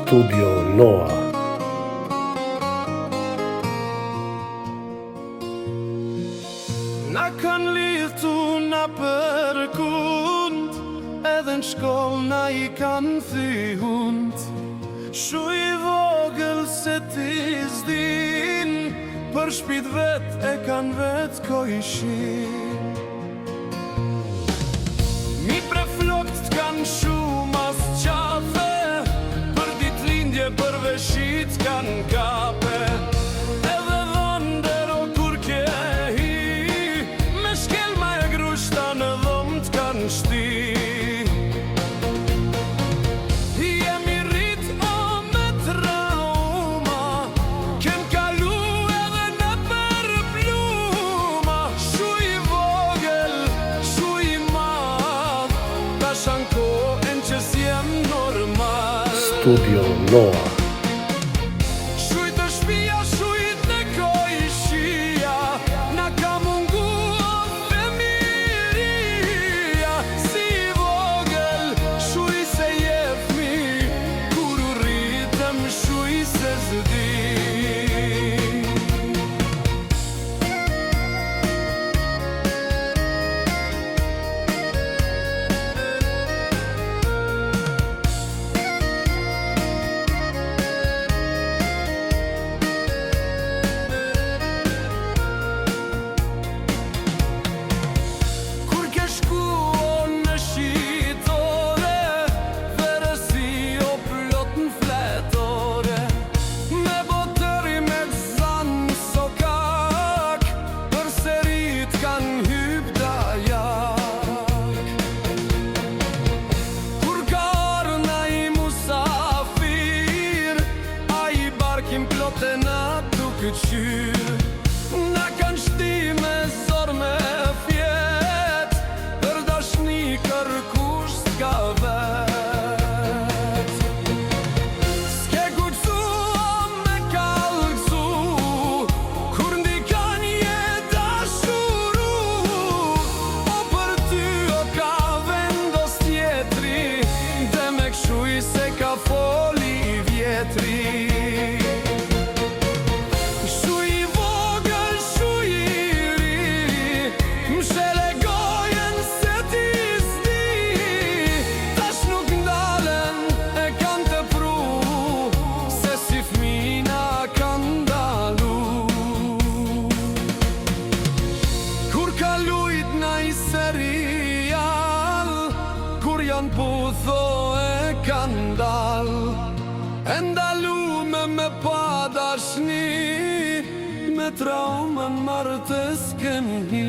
Studio Noa. Na kanë lidhtu na për kund, edhe n'shkoll na I kanë thyhund. Shu I vogël se ti s'din, për shpit vet e kanë vet kojshin. Mi pre flokt t'kan shumë as qafe, për ditlindje për veshit kan kape. Edhe dhëndero kur ke hi, me shkelma e grushta në dhom t'kan shti. Jemi rrit o me trauma, kem kalu edhe në për pluma. Shu I vogël, shu I madh, ta shankohen që s'jem normal. Studio Noa. Shujt të shpia, shujt në kojshia, na ka mungu o femiria. Si I vogël, shuj se je fmi, kur u rritëm shuj se zdi. Kur ke shku o në shitore, verësi o plot në fletore, me botëri me zan sokak, për serit kan hyp dajak. Kur ka orë na I musafir, a I barkim plot e na duke qyr. Na kan shti me zor me fjet, për dashni kërkush s'ka vet. S'ke guxu o me kallëzu, kur ndikan je dashuru. O për ty o ka vendos tjetri, dhe me kshuj se ka foli vjetri. Shu I vogël, shu I ri, mshele gojen se ti s'di. Tash nuk ndalen, e kan të pru, se si fmina kan dalu. Kur ka lujt na I serial, kur jan putho e kan dal, e ndalume me pa dashni, me traumën martës kem hi.